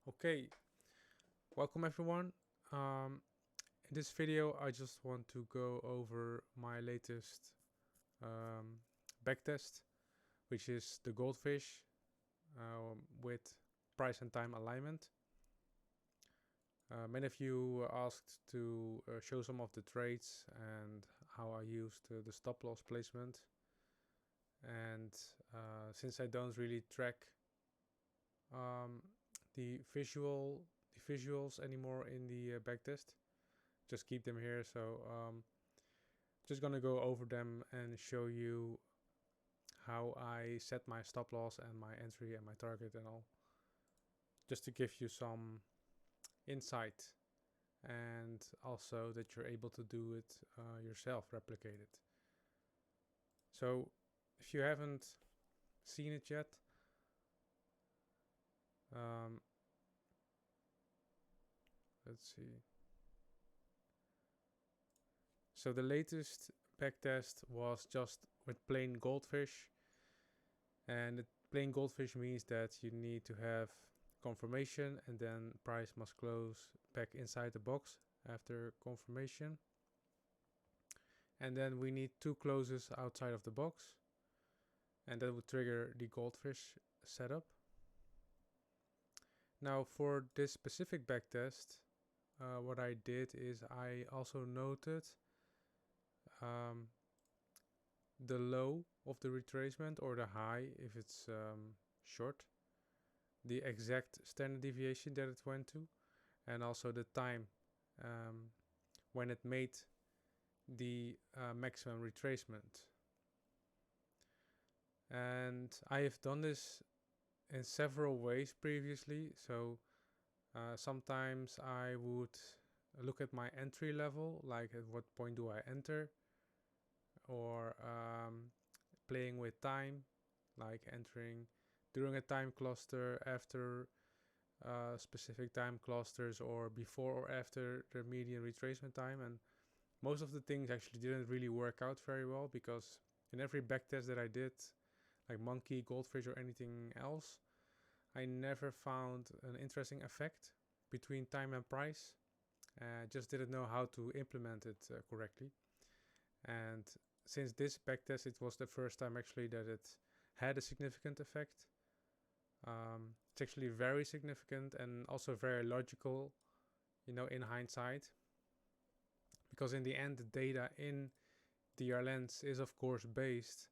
Okay, welcome everyone. In this video, I just want to go over my latest backtest, which is the Goldfish with price and time alignment. Many of you asked to show some of the trades and how I used the stop loss placement. And since I don't really track the visuals anymore in the backtest, just keep them here. So just gonna go over them and show you how I set my stop loss and my entry and my target and all, just to give you some insight, and also that you're able to do it yourself, replicate it. So if you haven't seen it yet, let's see. So the latest backtest was just with plain Goldfish, and plain Goldfish means that you need to have confirmation and then price must close back inside the box after confirmation, and then we need 2 closes outside of the box, and that would trigger the Goldfish setup. Now for this specific backtest, what I did is I also noted the low of the retracement, or the high if it's short, the exact standard deviation that it went to, and also the time when it made the maximum retracement. And I have done this in several ways previously. So sometimes I would look at my entry level, like at what point do I enter, or playing with time, like entering during a time cluster, after specific time clusters, or before or after the median retracement time. And most of the things actually didn't really work out very well, because in every backtest that I did, like Monkey, Goldfish, or anything else, I never found an interesting effect between time and price. Just didn't know how to implement it correctly. And since this backtest, it was the first time actually that it had a significant effect. It's actually very significant and also very logical, in hindsight, because in the end, the data in DR Lens is of course based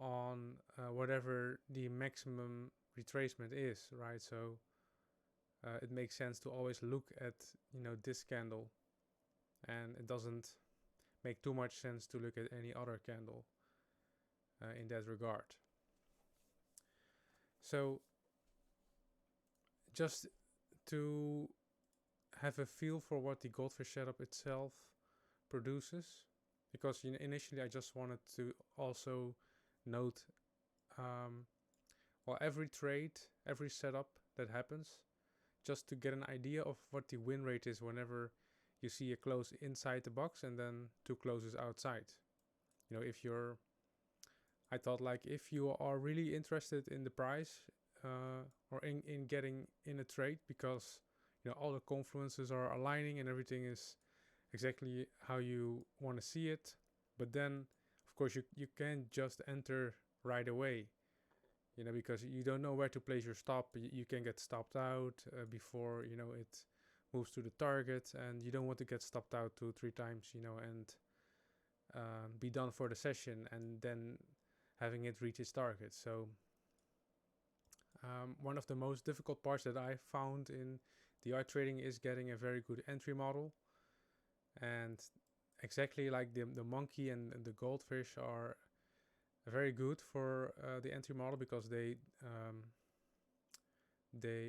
on whatever the maximum retracement is, right? So it makes sense to always look at this candle, and it doesn't make too much sense to look at any other candle in that regard. So just to have a feel for what the Goldfish setup itself produces, because initially I just wanted to also note every trade, every setup that happens, just to get an idea of what the win rate is whenever you see a close inside the box and then 2 closes outside. I thought, like, if you are really interested in the price or in getting in a trade, because all the confluences are aligning and everything is exactly how you want to see it, but then of course you can't just enter right away, because you don't know where to place your stop. You can get stopped out before it moves to the target, and you don't want to get stopped out 2-3 times, and be done for the session and then having it reach its target. So one of the most difficult parts that I found in DR trading is getting a very good entry model. And exactly like the Monkey and the Goldfish are very good for the entry model, because they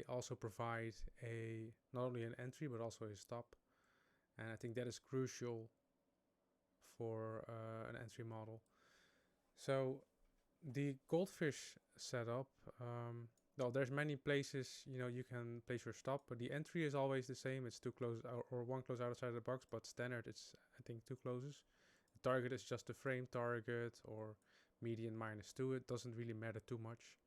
also provide not only an entry but also a stop, and I think that is crucial for an entry model. So the Goldfish setup, well, there's many places you can place your stop, but the entry is always the same. It's 2 closes or 1 close outside the box, but standard it's I think 2 closes. The target is just a frame target or median -2. It doesn't really matter too much.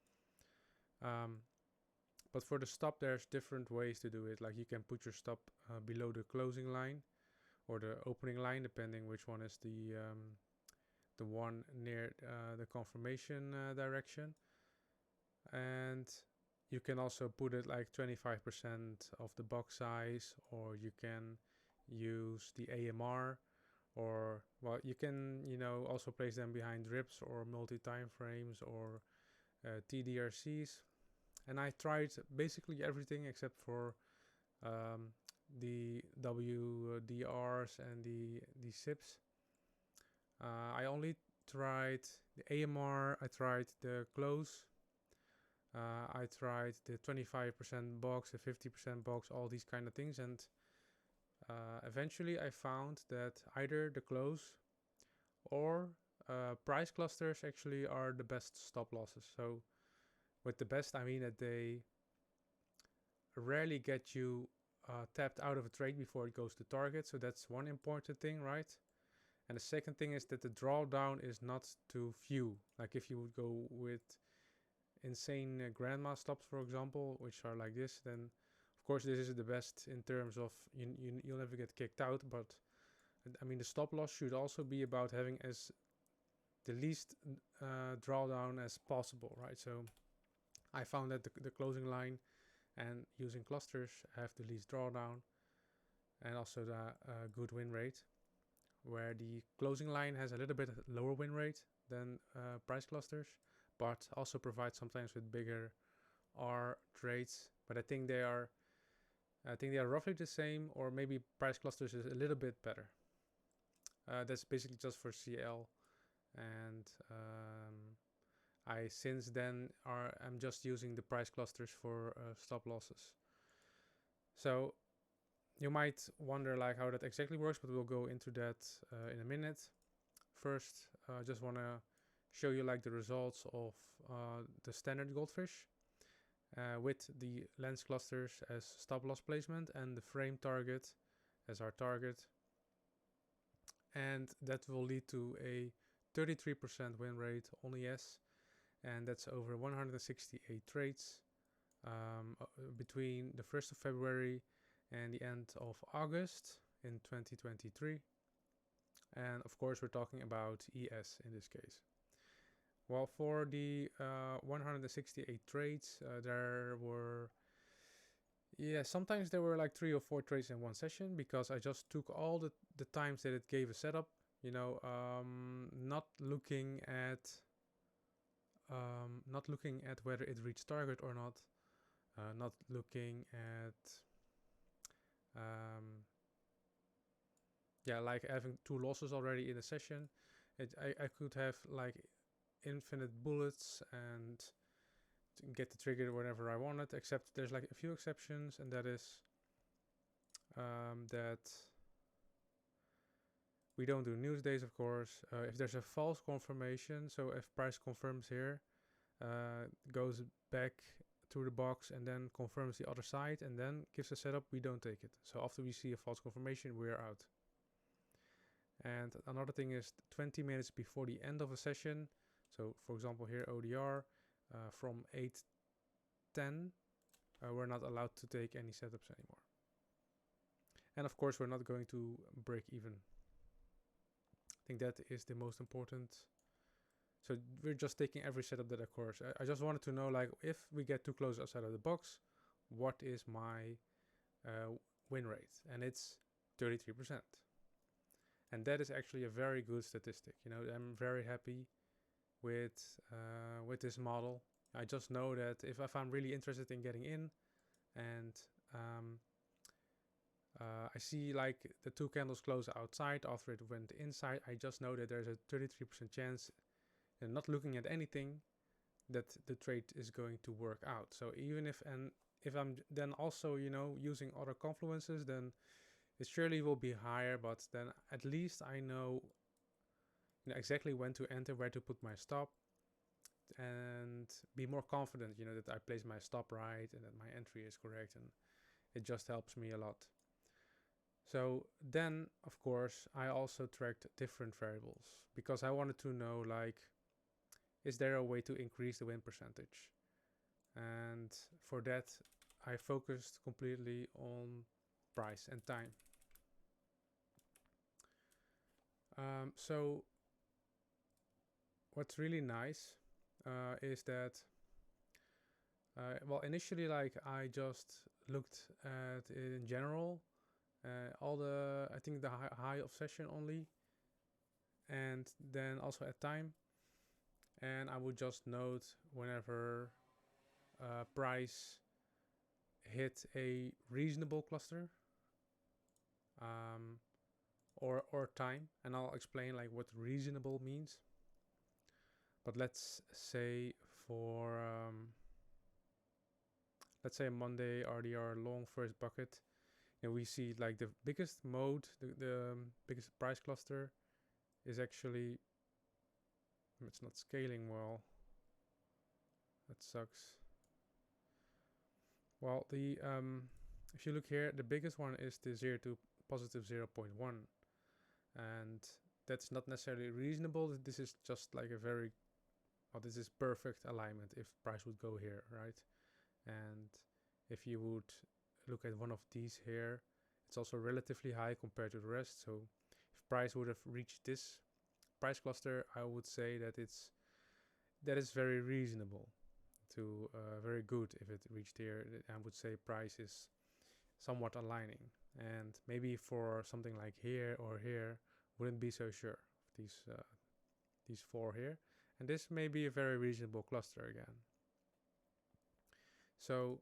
But for the stop, there's different ways to do it. Like you can put your stop below the closing line or the opening line, depending which one is the one near the confirmation direction. And you can also put it like 25% of the box size, or you can use the AMR, or well, you can also place them behind drips or multi-time frames or TDRCs. And I tried basically everything except for the WDRs and the SIPs. I only tried the AMR, I tried the close, I tried the 25% box, the 50% box, all these kind of things, and eventually I found that either the close or price clusters actually are the best stop losses. So with the best, I mean that they rarely get you tapped out of a trade before it goes to target. So that's one important thing, right? And the second thing is that the drawdown is not too few. Like if you would go with insane grandma stops, for example, which are like this, then of course this is the best in terms of you'll never get kicked out. But I mean, the stop loss should also be about having as the least drawdown as possible, right? So I found that the closing line and using clusters have the least drawdown and also the good win rate, where the closing line has a little bit lower win rate than price clusters, but also provides sometimes with bigger R trades. But I think they are roughly the same, or maybe price clusters is a little bit better. That's basically just for CL, and I since then I'm just using the price clusters for stop losses. So you might wonder like how that exactly works, but we'll go into that in a minute. First, I just want to show you like the results of the standard Goldfish with the lens clusters as stop loss placement and the frame target as our target. And that will lead to a 33% win rate on ES, and that's over 168 trades between the 1st of February and the end of August in 2023. And of course we're talking about ES in this case. Well, for the 168 trades, there were, sometimes there were like 3 or 4 trades in one session, because I just took all the times that it gave a setup, not looking at whether it reached target or not, not looking at like having 2 losses already in a session. I could have like infinite bullets and get the trigger whenever I wanted, except there's like a few exceptions, and that is that we don't do news days, of course. If there's a false confirmation, so if price confirms here, goes back to the box and then confirms the other side and then gives a setup, we don't take it. So after we see a false confirmation, we're out. And another thing is 20 minutes before the end of a session. So for example here, ODR, from 8:10, we're not allowed to take any setups anymore. And of course we're not going to break even. I think that is the most important. So we're just taking every setup that occurs. I just wanted to know, like, if we get too close outside of the box, what is my win rate? And it's 33%. And that is actually a very good statistic. I'm very happy with this model. I just know that if I'm really interested in getting in, and I see like the 2 candles close outside after it went inside, I just know that there's a 33% chance, and not looking at anything, that the trade is going to work out. So even if I'm then also using other confluences, then it surely will be higher, but then at least I know exactly when to enter, where to put my stop, and be more confident that I place my stop right and that my entry is correct, and it just helps me a lot. So then of course I also tracked different variables, because I wanted to know, like, is there a way to increase the win percentage? and for that I focused completely on price and time. So what's really nice is that well, initially, like, I just looked at it in general, all the, I think the high of session only, and then also at time, and I would just note whenever price hit a reasonable cluster, um, or time, and I'll explain like what reasonable means. But let's say for let's say Monday RDR long first bucket, and we see like the biggest mode, the biggest price cluster is actually, it's not scaling well. That sucks. Well, the if you look here, the biggest one is the 0 to positive 0.1, and that's not necessarily reasonable. This is just like a very, well, this is perfect alignment if price would go here, right? And if you would look at one of these here, it's also relatively high compared to the rest. So if price would have reached this price cluster, I would say that that is very reasonable to very good. If it reached here, I would say price is somewhat aligning. And maybe for something like here or here, wouldn't be so sure. These four here, and this may be a very reasonable cluster again. So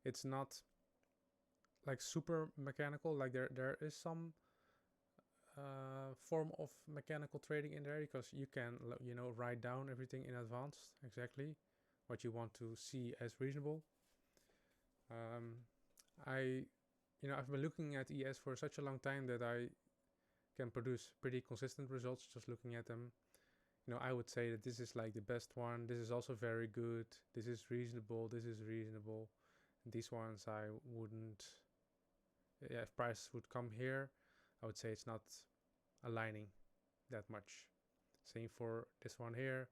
it's not like super mechanical. Like there is some form of mechanical trading in there, because you can, you know, write down everything in advance, exactly what you want to see as reasonable. I've been looking at ES for such a long time that I can produce pretty consistent results just looking at them. You know, I would say that this is like the best one. This is also very good. This is reasonable. This is reasonable. These ones I wouldn't. Yeah, if price would come here, I would say it's not aligning that much. Same for this one here,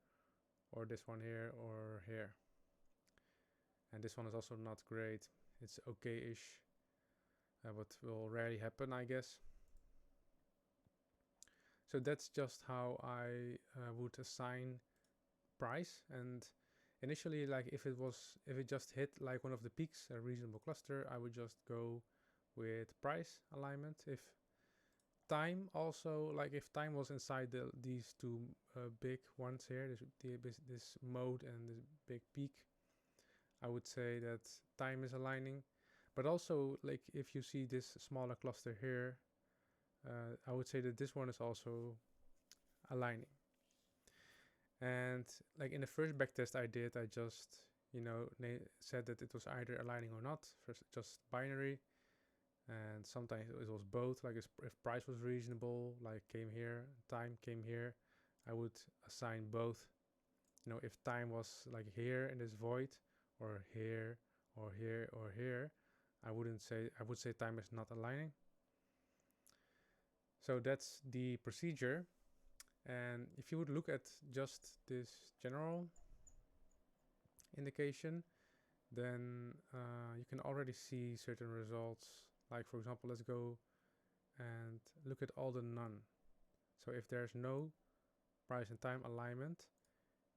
or this one here, or here. And this one is also not great. It's okay-ish. What will rarely happen, I guess. So that's just how I would assign price. And initially, like if it just hit like one of the peaks, a reasonable cluster, I would just go with price alignment. If time also, like if time was inside these two big ones here, this mode and this big peak, I would say that time is aligning. But also, like if you see this smaller cluster here, I would say that this one is also aligning. And like in the first backtest I did, I just, you know, said that it was either aligning or not, just binary. And sometimes it was both, like if price was reasonable, like came here, time came here, I would assign both. You know, if time was like here in this void, or here, or here, or here, I would say time is not aligning. So that's the procedure. And if you would look at just this general indication, then you can already see certain results. Like for example, let's go and look at all the none. So if there's no price and time alignment,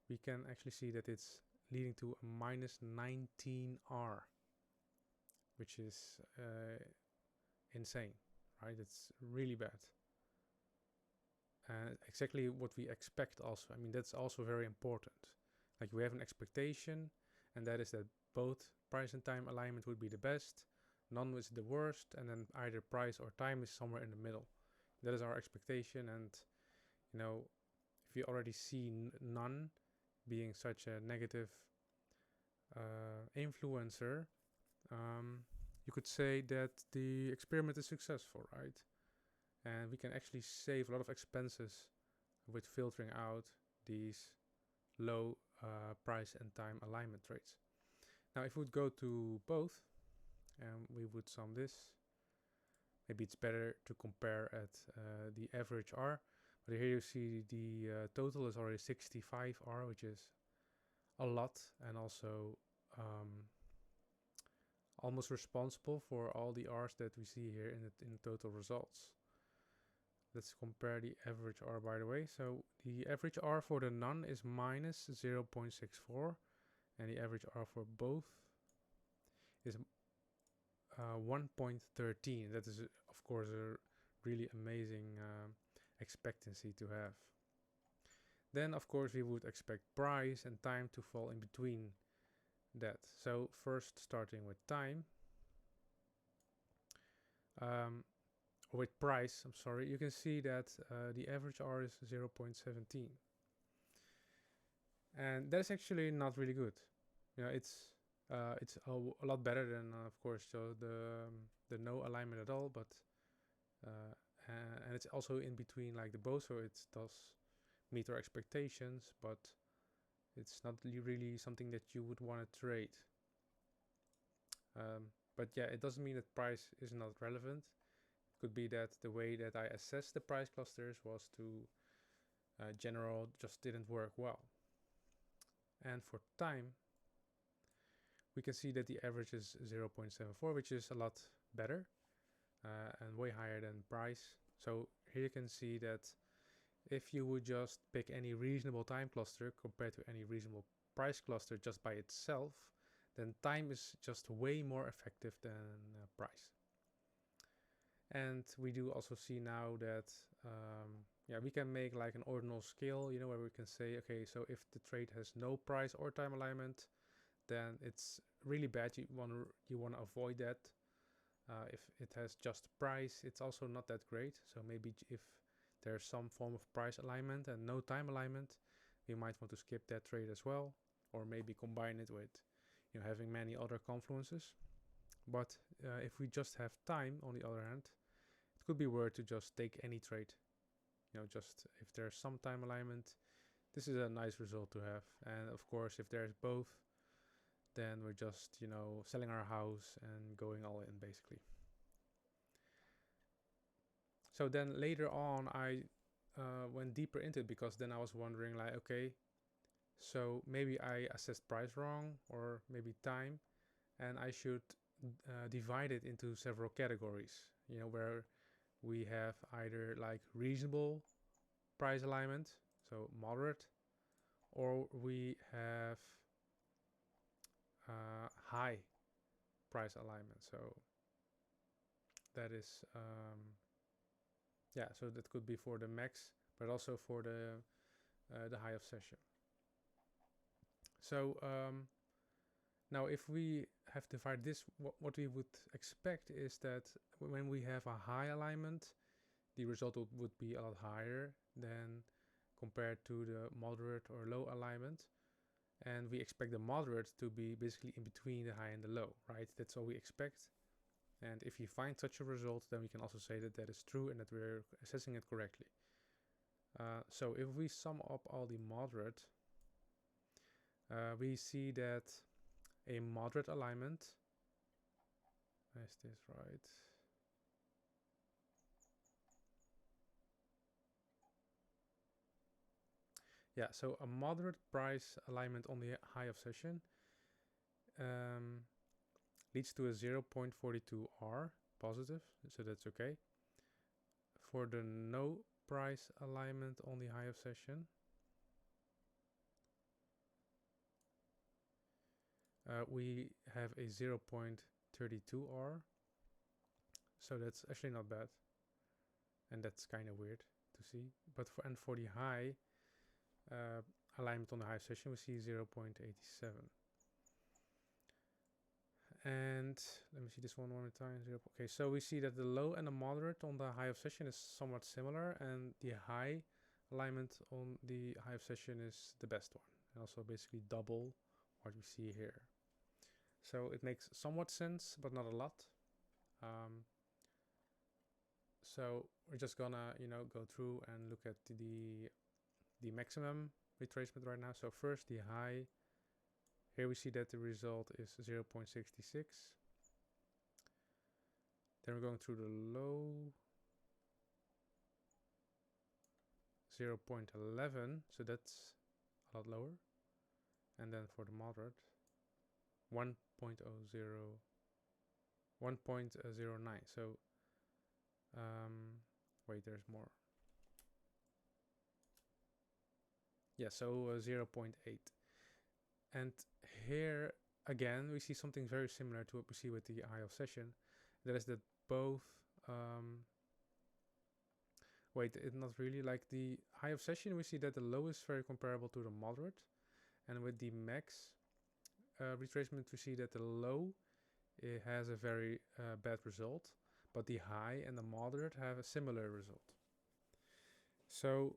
we can actually see that it's leading to a minus 19R, which is insane, right? It's really bad. And exactly what we expect also. I mean, that's also very important. Like we have an expectation, and that is that both price and time alignment would be the best, none is the worst, and then either price or time is somewhere in the middle. That is our expectation. And you know, if you already see none being such a negative influencer, you could say that the experiment is successful, right? And we can actually save a lot of expenses with filtering out these low price and time alignment trades. Now if we would go to both and we would sum this, maybe it's better to compare at the average R, but here you see the total is already 65R, which is a lot, and also almost responsible for all the R's that we see here in the total results. Let's compare the average R, by the way. So the average R for the none is minus 0.64, and the average R for both is 1.13. That is, of course, a really amazing expectancy to have. Then, of course, we would expect price and time to fall in between that. So first, starting with time, with price, I'm sorry, you can see that the average R is 0.17. And that's actually not really good. You know, it's a lot better than, of course, so the no alignment at all, but and it's also in between like the both, so it does meet our expectations, but it's not really something that you would want to trade. But yeah, it doesn't mean that price is not relevant. It could be that the way that I assessed the price clusters was to general just didn't work well. And for time, we can see that the average is 0.74, which is a lot better and way higher than price. So here you can see that if you would just pick any reasonable time cluster compared to any reasonable price cluster just by itself, then time is just way more effective than price. And we do also see now that yeah, we can make like an ordinal scale, you know, where we can say, okay, so if the trade has no price or time alignment, then it's really bad. You want to avoid that. If it has just price, it's also not that great. So maybe if there's some form of price alignment and no time alignment, we might want to skip that trade as well, or maybe combine it with, you know, having many other confluences. But if we just have time, on the other hand, it could be worth to just take any trade. You know, just if there's some time alignment, this is a nice result to have. And of course, if there's both, then we're just, you know, selling our house and going all in basically. So then later on, I went deeper into it, because then I was wondering like, okay, so maybe I assessed price wrong, or maybe time, and I should divide it into several categories, you know, where we have either like reasonable price alignment, so moderate, or we have high price alignment. So that is yeah, so that could be for the max, but also for the high of session. So now if we have divided this, what we would expect is that when we have a high alignment, the result would be a lot higher than compared to the moderate or low alignment. And we expect the moderate to be basically in between the high and the low, right? That's all we expect. And if you find such a result, then we can also say that that is true and that we're assessing it correctly. So if we sum up all the moderate, we see that a moderate alignment, is this right? Yeah, so a moderate price alignment on the high of session leads to a 0.42 R positive, so that's okay. For the no price alignment on the high of session, we have a 0.32 R, so that's actually not bad, and that's kind of weird to see. But for the high alignment on the high session, we see 0.87. And let me see this one more time. Okay, so we see that the low and the moderate on the high of session is somewhat similar, and the high alignment on the high of session is the best one, and also basically double what we see here. So it makes somewhat sense, but not a lot. So we're just gonna, you know, go through and look at the maximum retracement right now. So first the high. Here we see that the result is 0.66. Then we're going through the low, 0.11, so that's a lot lower. and then for the moderate 1.09. So wait, there's more. Yeah, so 0.8. And here again we see something very similar to what we see with the eye of session. That is that both wait, it's not really. Like the high of session, we see that the low is very comparable to the moderate, and with the max retracement, we see that the low it has a very bad result, but the high and the moderate have a similar result. So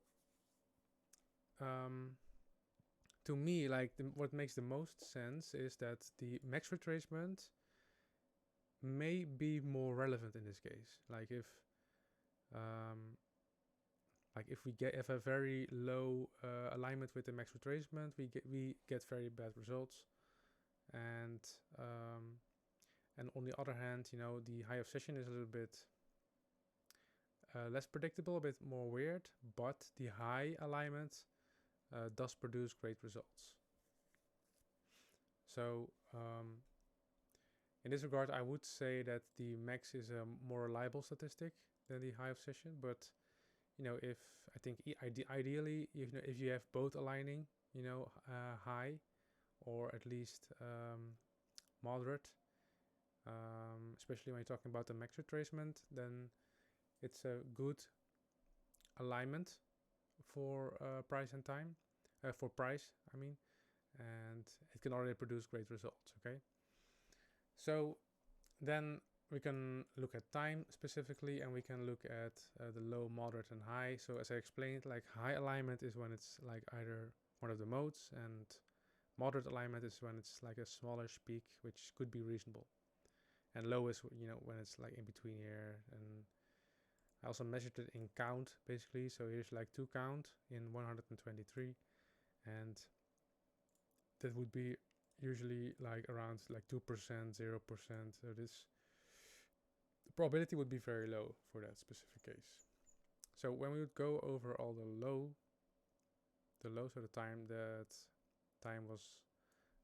to me, like what makes the most sense is that the max retracement may be more relevant in this case. Like if we have a very low alignment with the max retracement, we get very bad results, and on the other hand, you know, the high of session is a little bit less predictable, a bit more weird, but the high alignment does produce great results. So in this regard, I would say that the max is a more reliable statistic than the high of session, but you know, if I think ideally, if you have both aligning, you know, high or at least moderate, especially when you're talking about the max retracement, then it's a good alignment for price and time, for price, I mean, and it can already produce great results. Okay, so then we can look at time specifically, and we can look at the low, moderate, and high. So as I explained, like high alignment is when it's like either one of the modes, and moderate alignment is when it's like a smallish peak, which could be reasonable. And low is, you know, when it's like in between here. And I also measured it in count, basically. So here's like 2 count in 123, and that would be usually like around like 2%, 0%. So this probability would be very low for that specific case. So when we would go over all the low, so the time was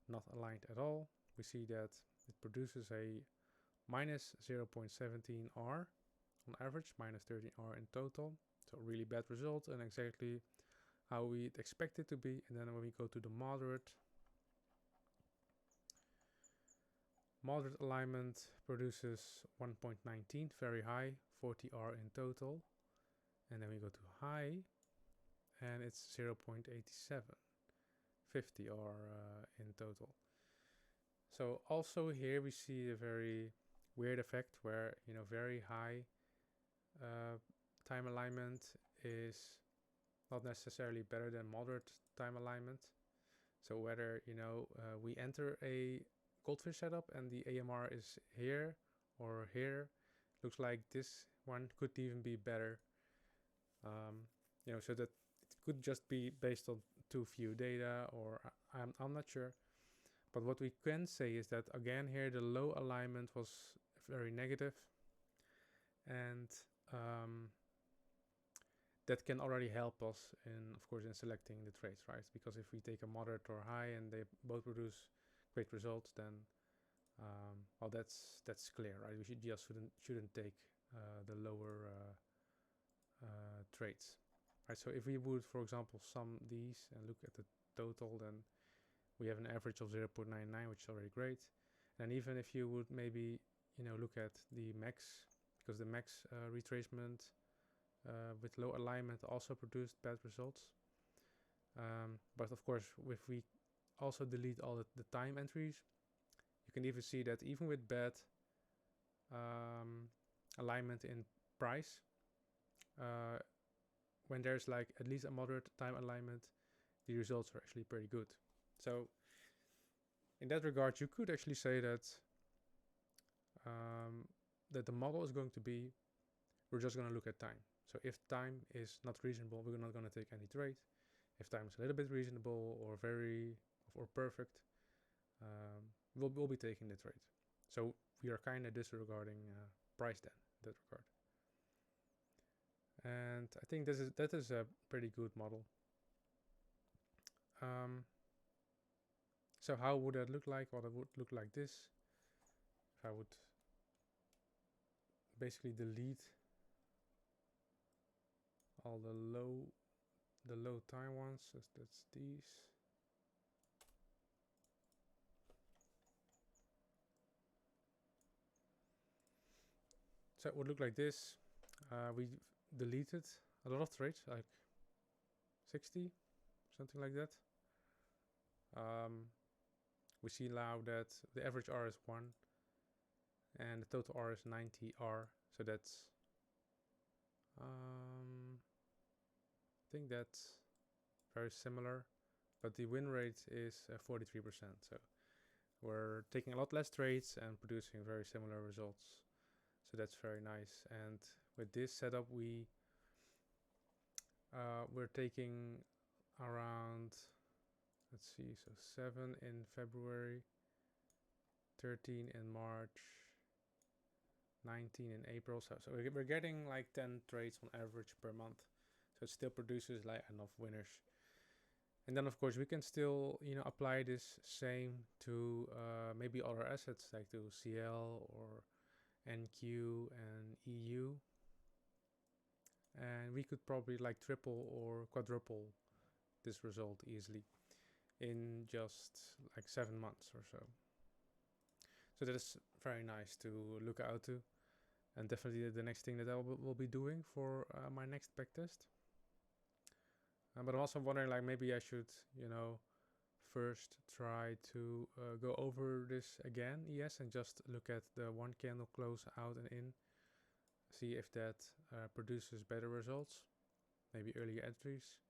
not aligned at all, we see that it produces a minus 0.17 R on average, minus 13 R in total. So really bad result, and exactly how we'd expect it to be. And then when we go to the moderate alignment produces 1.19, very high, 40 R in total. And then we go to high, and it's 0.87, 50 R in total. So also here we see a very weird effect where, you know, very high time alignment is not necessarily better than moderate time alignment. So whether, you know, we enter a Goldfish setup and the AMR is here or here, looks like this one could even be better. You know, so that it could just be based on too few data, or I'm not sure. But what we can say is that again here the low alignment was very negative, and that can already help us in, of course, in selecting the trades, right? Because if we take a moderate or high and they both produce great results, then well, that's clear, right? We shouldn't take the lower trades, right? So if we would, for example, sum these and look at the total, then we have an average of 0.99, which is already great. And even if you would maybe, you know, look at the max, because the max retracement with low alignment also produced bad results. But of course, if we also delete all the time entries, you can even see that even with bad alignment in price, when there's like at least a moderate time alignment, the results are actually pretty good. So in that regard, you could actually say that that the model is going to be, we're just going to look at time. So if time is not reasonable, we're not going to take any trade. If time is a little bit reasonable or very or perfect, we'll be taking the trade. So we are kind of disregarding price then in that regard. And I think that is a pretty good model. So how would that look like? Well, it would look like this. If I would basically delete all the low time ones, so that's these. So it would look like this. We deleted a lot of trades, like 60, something like that. We see now that the average R is 1 and the total R is 90 R. So that's, I think that's very similar, but the win rate is 43%. So we're taking a lot less trades and producing very similar results. So that's very nice. And with this setup, we're taking around, let's see, so 7 in February, 13 in March, 19 in April. So we're getting like 10 trades on average per month. So it still produces like enough winners. And then of course we can still, apply this same to maybe other assets like to CL or NQ and EU. And we could probably like triple or quadruple this result easily in just like 7 months or so. So that is very nice to look out to, and definitely the next thing that I will be doing for my next backtest. But I'm also wondering, like, maybe I should, first try to go over this again, yes, and just look at the one candle close out and in, see if that produces better results, maybe earlier entries.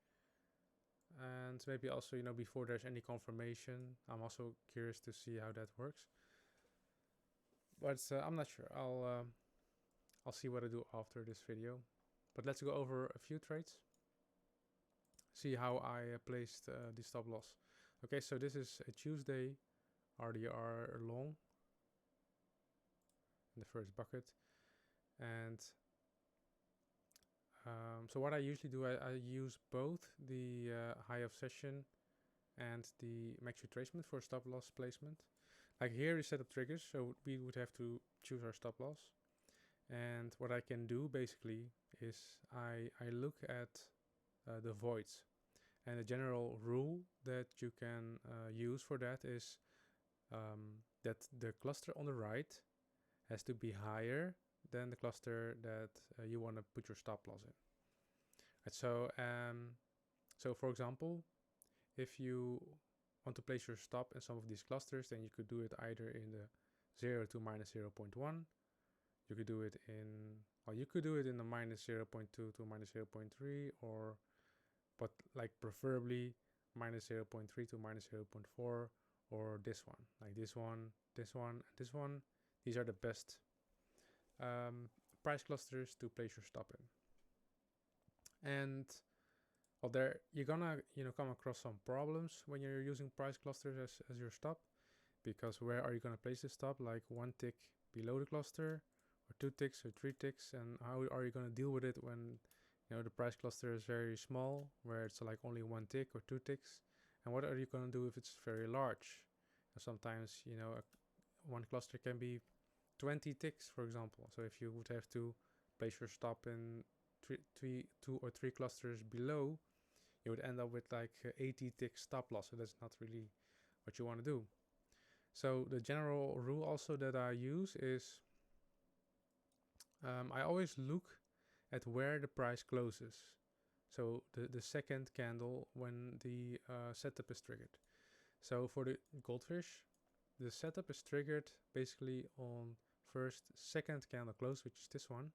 And maybe also, before there's any confirmation, I'm also curious to see how that works. But I'm not sure. I'll see what I do after this video. But let's go over a few trades. See how I placed the stop loss. Okay, so this is a Tuesday RDR long in the first bucket. And so what I usually do, I use both the high of session and the max retracement for stop loss placement. Like here we set up triggers, so we would have to choose our stop loss. And what I can do basically is I look at the voids. And the general rule that you can use for that is that the cluster on the right has to be higher than the cluster that you want to put your stop loss in. Right, so for example, if you want to place your stop in some of these clusters, then you could do it either in the 0 to minus 0.1. You could do it in the minus 0.2 to minus 0.3, but like preferably minus 0.3 to minus 0.4, or this one, like this one, this one, this one. These are the best price clusters to place your stop in. And well, there you're gonna come across some problems when you're using price clusters as your stop, because where are you gonna place the stop? Like 1 tick below the cluster, or 2 ticks, or 3 ticks, and how are you gonna deal with it when the price cluster is very small, where it's like only 1 tick or 2 ticks? And what are you gonna do if it's very large? And sometimes one cluster can be 20 ticks, for example. So if you would have to place your stop in 2 or 3 clusters below, you would end up with like 80 tick stop loss. So that's not really what you want to do. So the general rule also that I use is I always look at where the price closes. So the second candle when the setup is triggered. So for the Goldfish, the setup is triggered basically on second candle close, which is this one.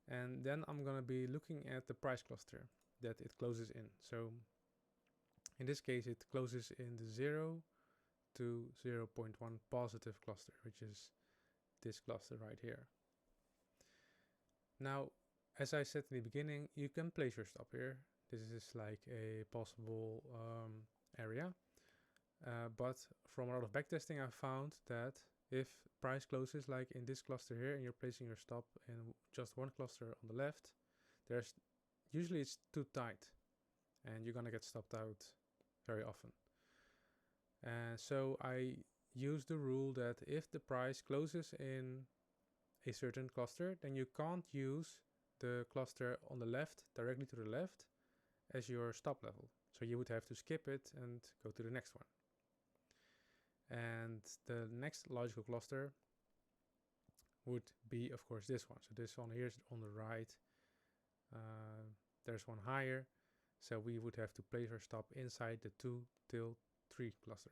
And then I'm going to be looking at the price cluster that it closes in. So in this case, it closes in the 0 to 0.1 positive cluster, which is this cluster right here. Now, as I said in the beginning, you can place your stop here. This is like a possible area. But from a lot of backtesting, I found that if price closes like in this cluster here and you're placing your stop in just one cluster on the left, usually it's too tight and you're gonna get stopped out very often. And so I use the rule that if the price closes in a certain cluster, then you can't use the cluster on the left, directly to the left, as your stop level. So you would have to skip it and go to the next one. And the next logical cluster would be, of course, this one. So this one here is on the right. There's one higher. So we would have to place our stop inside the 2 till 3 cluster,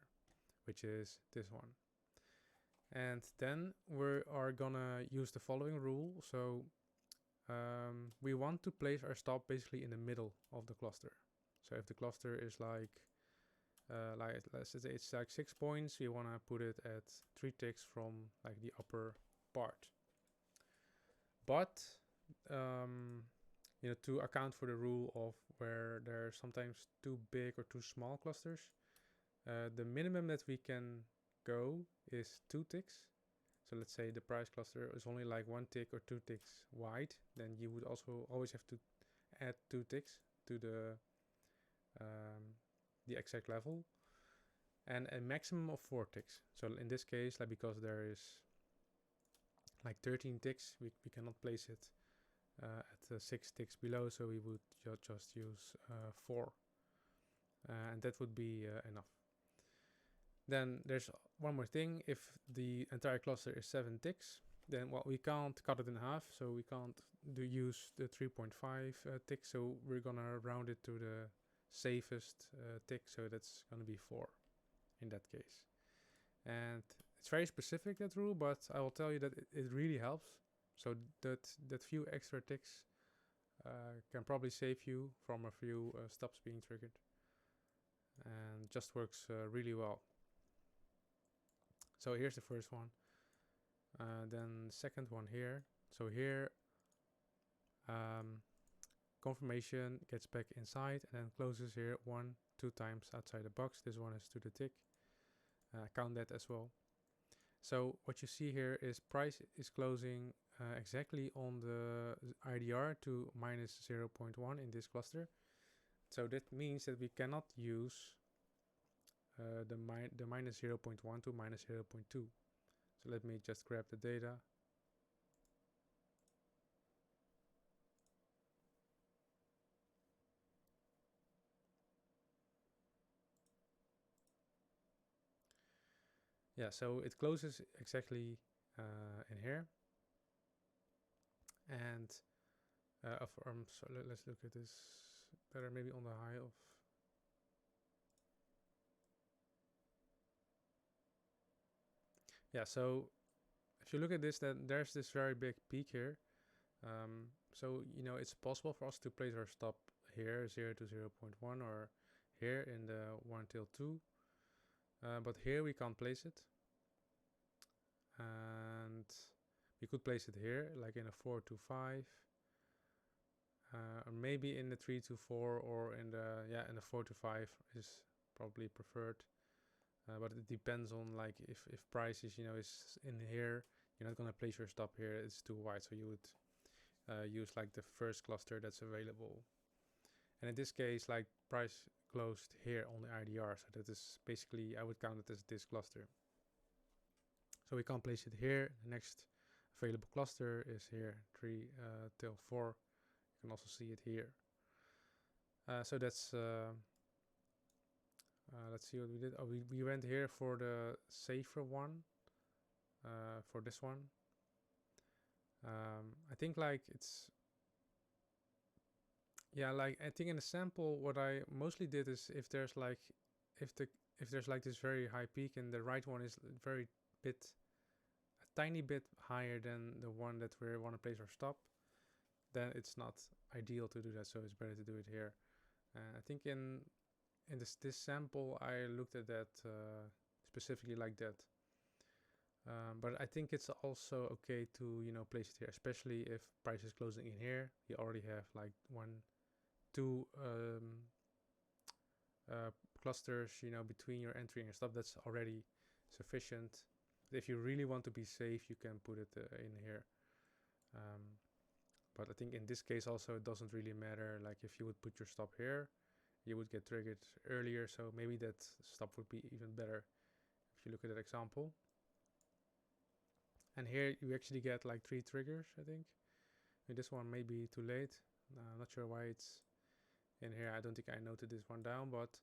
which is this one. And then we are gonna use the following rule. So we want to place our stop basically in the middle of the cluster. So if the cluster is like let's say it's like 6 points, we want to put it at 3 ticks from like the upper part. But you know, to account for the rule of where there are sometimes too big or too small clusters, the minimum that we can go is 2 ticks. So let's say the price cluster is only like 1 tick or 2 ticks wide, then you would also always have to add 2 ticks to the exact level, and a maximum of 4 ticks. So in this case, like because there is like 13 ticks, we cannot place it at 6 ticks below, so we would just use 4, and that would be enough. Then there's one more thing. If the entire cluster is 7 ticks, then we can't cut it in half, so we can't use the 3.5 ticks, so we're gonna round it to the safest tick, so that's gonna be 4 in that case. And it's very specific, that rule, but I will tell you that it really helps. So that few extra ticks can probably save you from a few stops being triggered, and just works really well. So here's the first one. Then second one here. So here confirmation gets back inside and then closes here 1-2 times outside the box. This one is to the tick. Count that as well. So what you see here is price is closing exactly on the IDR to minus 0.1 in this cluster. So that means that we cannot use the minus 0.1 to minus 0.2. So let me just grab the data. Yeah, so it closes exactly in here. And so let's look at this better, maybe on the high of. Yeah, so if you look at this, then there's this very big peak here. So you know, it's possible for us to place our stop here, 0 to 0.1, or here in the 1 till 2. But here we can't place it. And we could place it here, like in a 4 to 5. Or maybe in the 3 to 4, or in the 4 to 5 is probably preferred. But it depends on, like, if price is, you know, is in here, you're not gonna place your stop here, it's too wide, so you would use like the first cluster that's available. And in this case, like, price closed here on the IDR, so that is basically, I would count it as this cluster. So we can't place it here. The next available cluster is here, 3 till 4. You can also see it here. So that's let's see what we did. Oh, we went here for the safer one, for this one. I think like it's, yeah, like I think in the sample what I mostly did is if there's like this very high peak and the right one is a tiny bit higher than the one that we want to place our stop, then it's not ideal to do that, so it's better to do it here. I think in this sample I looked at that specifically like that. But I think it's also okay to, you know, place it here, especially if price is closing in here. You already have like 1-2 clusters, you know, between your entry and your stop. That's already sufficient. But if you really want to be safe, you can put it in here. But I think in this case also it doesn't really matter, like if you would put your stop here you would get triggered earlier, so maybe that stop would be even better if you look at that example. And here you actually get like 3 triggers, I think. And this one may be too late. I'm not sure why it's in here. I don't think I noted this one down, but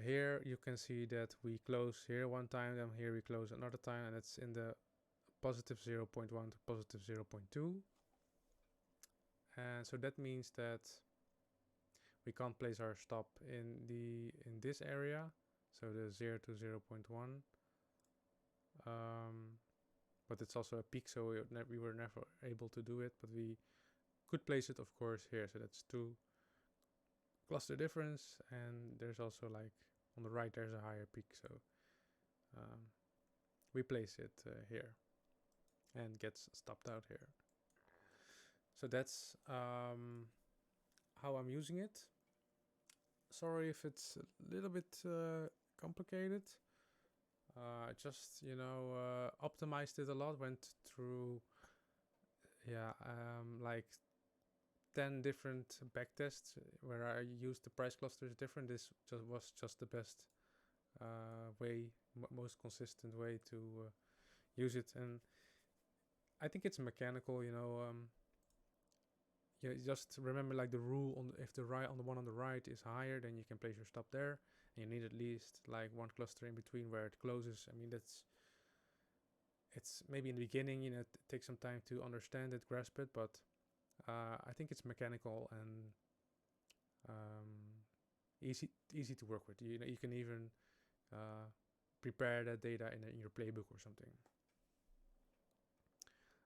here you can see that we close here one time, then here we close another time, and it's in the positive 0.1 to positive 0.2. And so that means that we can't place our stop in this area, so the 0 to 0.1. But it's also a peak, so we were never able to do it, but we could place it, of course, here. So that's 2 cluster difference, and there's also like on the right there's a higher peak, so we place it here and gets stopped out here. So that's how I'm using it. Sorry if it's a little bit complicated. Just, you know, optimized it a lot, went through like 10 different backtests where I used the price clusters different. This was just the best way, most consistent way to use it. And I think it's mechanical, you know. You just remember like the rule on if the one on the right is higher, then you can place your stop there. And you need at least like 1 cluster in between where it closes. I mean, it's maybe in the beginning, you know, it takes some time to understand it, grasp it, but I think it's mechanical and easy to work with. You know, you can even prepare that data in your playbook or something.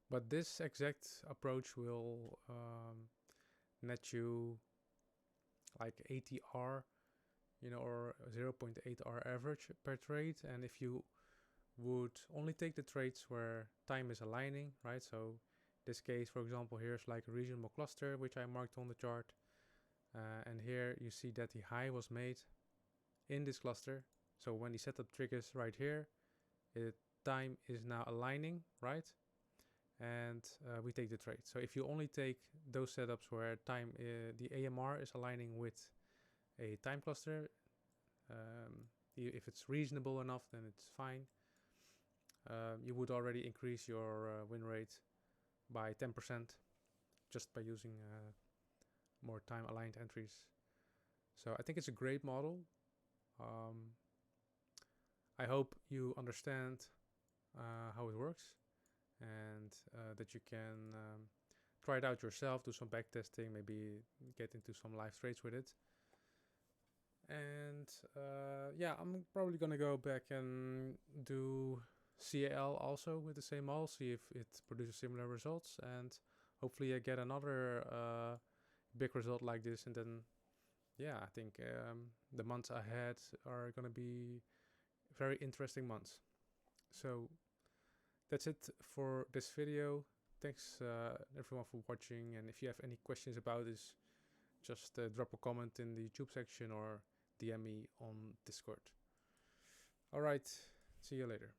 But this exact approach will net you like 80 R, you know, or 0.8 R average per trade. And if you would only take the trades where time is aligning, right? So this case, for example, here's like a reasonable cluster, which I marked on the chart. And here you see that the high was made in this cluster. So when the setup triggers right here, time is now aligning, right? And we take the trade. So if you only take those setups where time, the AMR is aligning with a time cluster, if it's reasonable enough, then it's fine. You would already increase your win rate by 10% just by using more time aligned entries. So I think it's a great model. I hope you understand how it works, and that you can try it out yourself, do some backtesting, maybe get into some live trades with it. And yeah, I'm probably gonna go back and do CAL also with the same model, see if it produces similar results, and hopefully I get another big result like this. And then yeah, I think the months ahead are gonna be very interesting months. So that's it for this video. Thanks everyone for watching, and if you have any questions about this, just drop a comment in the YouTube section or DM me on Discord. Alright, see you later.